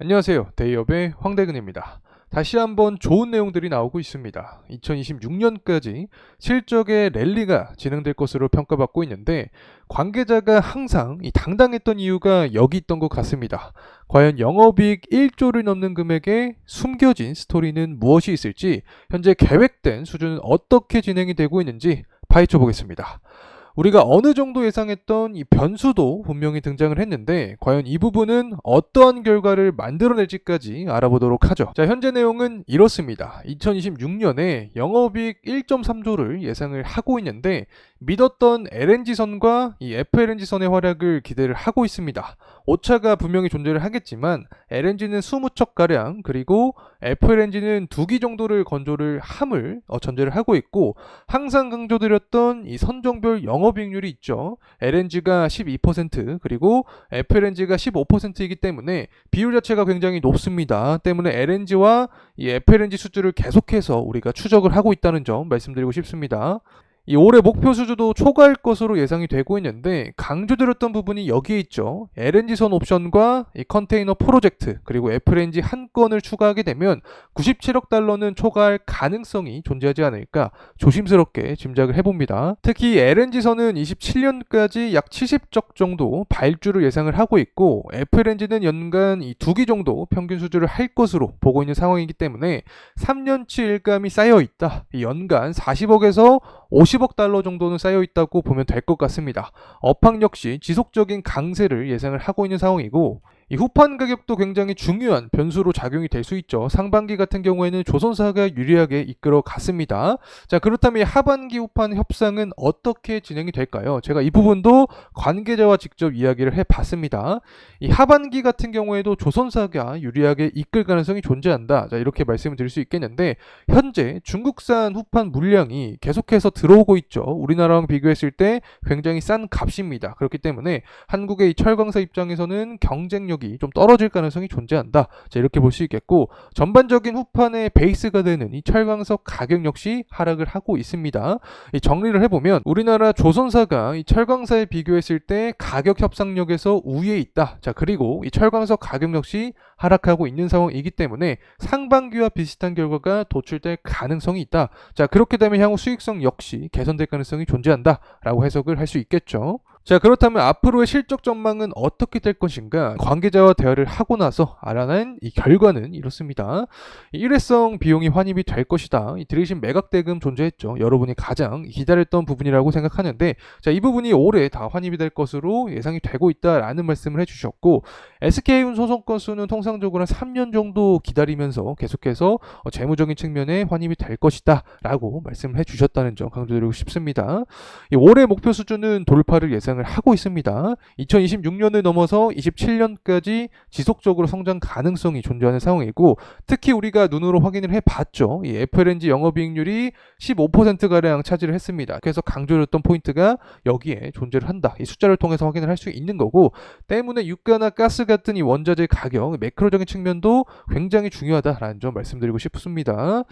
안녕하세요. 데이업의 황대근입니다. 다시 한번 좋은 내용들이 나오고 있습니다. 2026년까지 실적의 랠리가 진행될 것으로 평가받고 있는데 관계자가 항상 당당했던 이유가 여기 있던 것 같습니다. 과연 영업이익 1조를 넘는 금액에 숨겨진 스토리는 무엇이 있을지, 현재 계획된 수준은 어떻게 진행이 되고 있는지 파헤쳐 보겠습니다. 우리가 어느 정도 예상했던 이 변수도 분명히 등장을 했는데 과연 이 부분은 어떠한 결과를 만들어낼지까지 알아보도록 하죠. 자, 현재 내용은 이렇습니다. 2026년에 영업이익 1.3조를 예상을 하고 있는데 믿었던 LNG선과 이 FLNG선의 활약을 기대를 하고 있습니다. 오차가 분명히 존재를 하겠지만 LNG는 20척가량 그리고 FLNG는 2기 정도를 건조를 함을 전제를 하고 있고, 항상 강조드렸던 이 선종별 영업이익률이 있죠. LNG가 12% 그리고 FLNG가 15%이기 때문에 비율 자체가 굉장히 높습니다. 때문에 LNG와 이 FLNG 수주를 계속해서 우리가 추적을 하고 있다는 점 말씀드리고 싶습니다. 이 올해 목표 수주도 초과할 것으로 예상이 되고 있는데 강조드렸던 부분이 여기에 있죠. LNG선 옵션과 이 컨테이너 프로젝트 그리고 FLNG 한 건을 추가하게 되면 97억 달러는 초과할 가능성이 존재하지 않을까 조심스럽게 짐작을 해봅니다. 특히 LNG선은 27년까지 약 70적 정도 발주를 예상을 하고 있고 FLNG는 연간 이 2기 정도 평균 수주를 할 것으로 보고 있는 상황이기 때문에 3년치 일감이 쌓여 있다. 연간 40억에서 50억 달러 정도는 쌓여 있다고 보면 될 것 같습니다. 업황 역시 지속적인 강세를 예상을 하고 있는 상황이고, 이 후판 가격도 굉장히 중요한 변수로 작용이 될 수 있죠. 상반기 같은 경우에는 조선사가 유리하게 이끌어 갔습니다. 자, 그렇다면 하반기 후판 협상은 어떻게 진행이 될까요? 제가 이 부분도 관계자와 직접 이야기를 해봤습니다. 이 하반기 같은 경우에도 조선사가 유리하게 이끌 가능성이 존재한다. 자, 이렇게 말씀을 드릴 수 있겠는데 현재 중국산 후판 물량이 계속해서 들어오고 있죠. 우리나라랑 비교했을 때 굉장히 싼 값입니다. 그렇기 때문에 한국의 이 철강사 입장에서는 경쟁력이 좀 떨어질 가능성이 존재한다. 자, 이렇게 볼 수 있겠고, 전반적인 후판의 베이스가 되는 이 철강석 가격 역시 하락을 하고 있습니다. 이 정리를 해보면 우리나라 조선사가 이 철강사에 비교했을 때 가격 협상력에서 우위에 있다. 자, 그리고 이 철강석 가격 역시 하락하고 있는 상황이기 때문에 상반기와 비슷한 결과가 도출될 가능성이 있다. 자, 그렇게 되면 향후 수익성 역시 개선될 가능성이 존재한다 라고 해석을 할 수 있겠죠. 자, 그렇다면 앞으로의 실적 전망은 어떻게 될 것인가? 관계자와 대화를 하고 나서 알아낸 이 결과는 이렇습니다. 일회성 비용이 환입이 될 것이다. 이 들으신 매각 대금 존재했죠. 여러분이 가장 기다렸던 부분이라고 생각하는데, 자, 이 부분이 올해 다 환입이 될 것으로 예상이 되고 있다라는 말씀을 해주셨고, SK운 소송 건수는 통상적으로 한 3년 정도 기다리면서 계속해서 재무적인 측면에 환입이 될 것이다라고 말씀을 해주셨다는 점 강조드리고 싶습니다. 이 올해 목표 수준은 돌파를 예상을 하고 있습니다. 2026년을 넘어서 27년까지 지속적으로 성장 가능성이 존재하는 상황이고, 특히 우리가 눈으로 확인을 해봤죠. 이 FLNG 영업이익률이 15%가량 차지를 했습니다. 그래서 강조했던 포인트가 여기에 존재를 한다. 이 숫자를 통해서 확인을 할 수 있는 거고, 때문에 유가나 가스 같은 이 원자재 가격, 매크로적인 측면도 굉장히 중요하다라는 점 말씀드리고 싶습니다.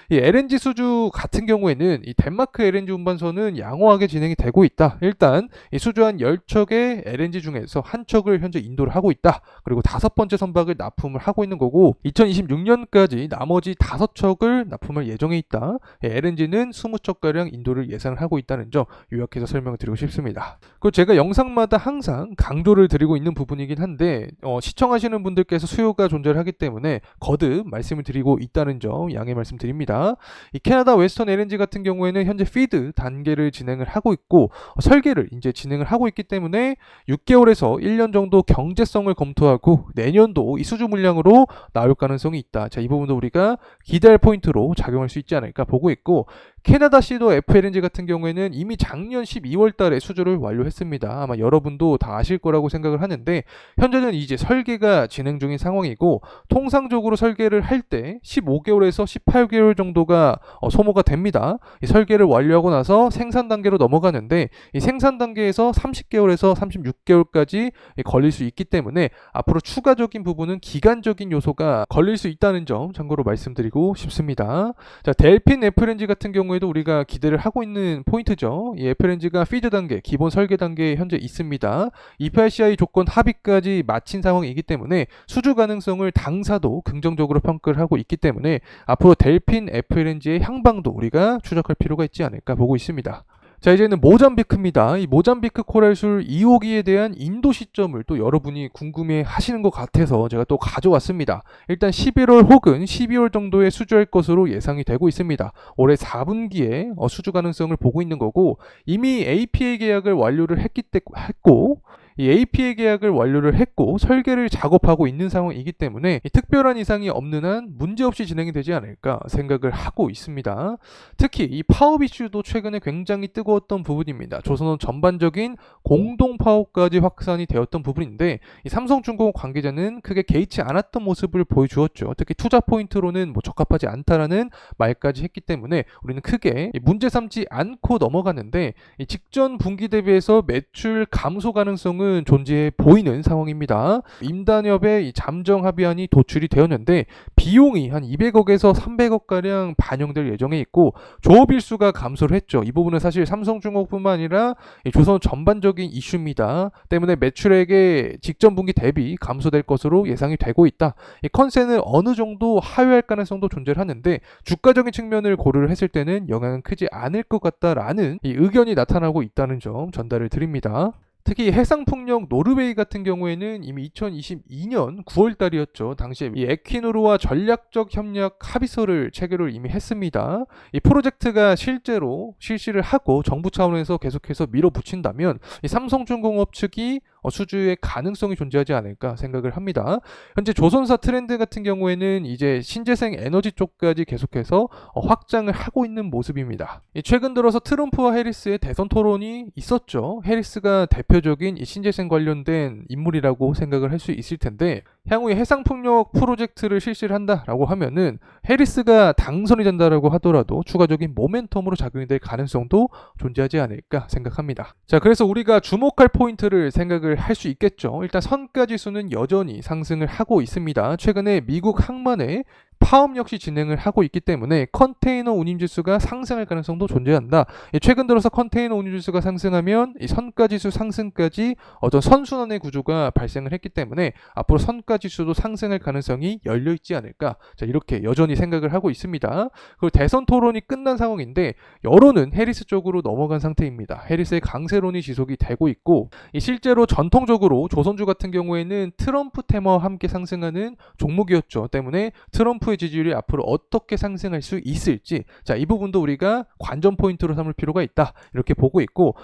이 LNG 수주 같은 경우에는 이 덴마크 LNG 운반선은 양호하게 진행이 되고 있다. 일단 이 수주한 10척의 LNG 중에서 한 척을 현재 인도를 하고 있다. 그리고 5번째 선박을 납품을 하고 있는 거고, 2026년까지 나머지 5척을 납품할 예정에 있다. LNG는 20척가량 인도를 예상을 하고 있다는 점 요약해서 설명을 드리고 싶습니다. 그리고 제가 영상마다 항상 강조를 드리고 있는 부분이긴 한데 시청하시는 분들께서 수요가 존재를 하기 때문에 거듭 말씀을 드리고 있다는 점 양해 말씀드립니다. 이 캐나다 웨스턴 LNG 같은 경우에는 현재 피드 단계를 진행을 하고 있고 설계를 이제 진행을 하고 있기 때문에 6개월에서 1년 정도 경제성을 검토하고 내년도 이 수주 물량으로 나올 가능성이 있다. 자, 이 부분도 우리가 기대할 포인트로 작용할 수 있지 않을까 보고 있고, 캐나다 시도 FLNG 같은 경우에는 이미 작년 12월 달에 수주를 완료했습니다. 아마 여러분도 다 아실 거라고 생각을 하는데 현재는 이제 설계가 진행 중인 상황이고, 통상적으로 설계를 할 때 15개월에서 18개월 정도가 소모가 됩니다. 이 설계를 완료하고 나서 생산 단계로 넘어가는데 이 생산 단계에서 30개월에서 36개월까지 걸릴 수 있기 때문에 앞으로 추가적인 부분은 기간적인 요소가 걸릴 수 있다는 점 참고로 말씀드리고 싶습니다. 자, 델핀 FLNG 같은 경우 경우에도 우리가 기대를 하고 있는 포인트죠. 이 FLNG가 피드 단계, 기본 설계 단계에 현재 있습니다. EPRCI 조건 합의까지 마친 상황이기 때문에 수주 가능성을 당사도 긍정적으로 평가를 하고 있기 때문에 앞으로 델핀 FLNG의 향방도 우리가 추적할 필요가 있지 않을까 보고 있습니다. 자, 이제는 모잠비크입니다. 이 모잠비크 코랄술 2호기에 대한 인도 시점을 또 여러분이 궁금해 하시는 것 같아서 제가 또 가져왔습니다. 일단 11월 혹은 12월 정도에 수주할 것으로 예상이 되고 있습니다. 올해 4분기에 수주 가능성을 보고 있는 거고, 이미 APA 계약을 완료를 했고 이 APA 계약을 완료를 했고 설계를 작업하고 있는 상황이기 때문에 특별한 이상이 없는 한 문제없이 진행이 되지 않을까 생각을 하고 있습니다. 특히 이 파업 이슈도 최근에 굉장히 뜨거웠던 부분입니다. 조선업 전반적인 공동 파업까지 확산이 되었던 부분인데, 이 삼성중공업 관계자는 크게 개의치 않았던 모습을 보여주었죠. 특히 투자 포인트로는 적합하지 않다라는 말까지 했기 때문에 우리는 크게 문제 삼지 않고 넘어가는데, 이 직전 분기 대비해서 매출 감소 가능성은 존재해 보이는 상황입니다. 임단협의 잠정 합의안이 도출이 되었는데 비용이 한 200억에서 300억가량 반영될 예정에 있고 조업 일수가 감소를 했죠. 이 부분은 사실 삼성중공업뿐만 아니라 조선 전반적인 이슈입니다. 때문에 매출액의 직전 분기 대비 감소될 것으로 예상이 되고 있다. 이 컨센을 어느 정도 하회할 가능성도 존재를 하는데 주가적인 측면을 고려를 했을 때는 영향은 크지 않을 것 같다라는 이 의견이 나타나고 있다는 점 전달을 드립니다. 특히 해상풍력 노르웨이 같은 경우에는 이미 2022년 9월 달이었죠. 당시에 이 에퀴노르와 전략적 협력 합의서를 체결을 이미 했습니다. 이 프로젝트가 실제로 실시를 하고 정부 차원에서 계속해서 밀어붙인다면 이 삼성중공업 측이 수주의 가능성이 존재하지 않을까 생각을 합니다. 현재 조선사 트렌드 같은 경우에는 이제 신재생 에너지 쪽까지 계속해서 확장을 하고 있는 모습입니다. 최근 들어서 트럼프와 해리스의 대선 토론이 있었죠. 해리스가 대표적인 이 신재생 관련된 인물이라고 생각을 할 수 있을 텐데, 향후에 해상풍력 프로젝트를 실시를 한다라고 하면은 해리스가 당선이 된다라고 하더라도 추가적인 모멘텀으로 작용이 될 가능성도 존재하지 않을까 생각합니다. 자, 그래서 우리가 주목할 포인트를 생각을 할 수 있겠죠. 일단 선가 지수는 여전히 상승을 하고 있습니다. 최근에 미국 항만의 파업 역시 진행을 하고 있기 때문에 컨테이너 운임지수가 상승할 가능성도 존재한다. 최근 들어서 컨테이너 운임지수가 상승하면 이 선가지수 상승까지 어떤 선순환의 구조가 발생을 했기 때문에 앞으로 선가지수도 상승할 가능성이 열려있지 않을까, 자, 이렇게 여전히 생각을 하고 있습니다. 그리고 대선 토론이 끝난 상황인데 여론은 해리스 쪽으로 넘어간 상태입니다. 해리스의 강세론이 지속이 되고 있고, 실제로 전통적으로 조선주 같은 경우에는 트럼프 테마와 함께 상승하는 종목이었죠. 때문에 트럼프의 지지율이 앞으로 어떻게 상승할 수 있을지, 자, 이 부분도 우리가 관전 포인트로 삼을 필요가 있다, 이렇게 보고 있고,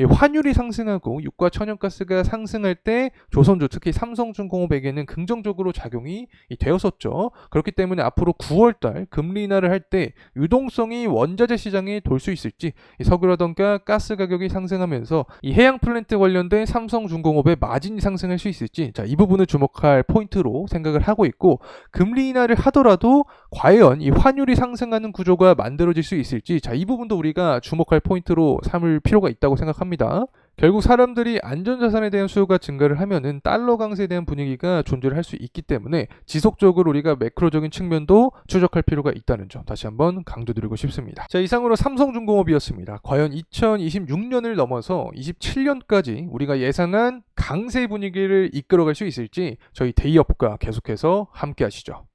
환율이 상승하고 유가 천연가스가 상승할 때 조선주 특히 삼성중공업에게는 긍정적으로 작용이 되었었죠. 그렇기 때문에 앞으로 9월달 금리 인하를 할 때 유동성이 원자재 시장에 돌 수 있을지, 석유라던가 가스 가격이 상승하면서 이 해양 플랜트 관련된 삼성중공업의 마진이 상승할 수 있을지, 자, 이 부분을 주목할 포인트로 생각을 하고 있고, 금리 인하를 하더라도 과연 이 환율이 상승하는 구조가 만들어질 수 있을지, 자, 이 부분도 우리가 주목할 포인트로 삼을 필요가 있다고 생각합니다. 결국 사람들이 안전자산에 대한 수요가 증가를 하면은 달러 강세에 대한 분위기가 존재를 할 수 있기 때문에 지속적으로 우리가 매크로적인 측면도 추적할 필요가 있다는 점 다시 한번 강조드리고 싶습니다. 자, 이상으로 삼성중공업이었습니다. 과연 2026년을 넘어서 27년까지 우리가 예상한 강세 분위기를 이끌어갈 수 있을지 저희 데이업과 계속해서 함께 하시죠.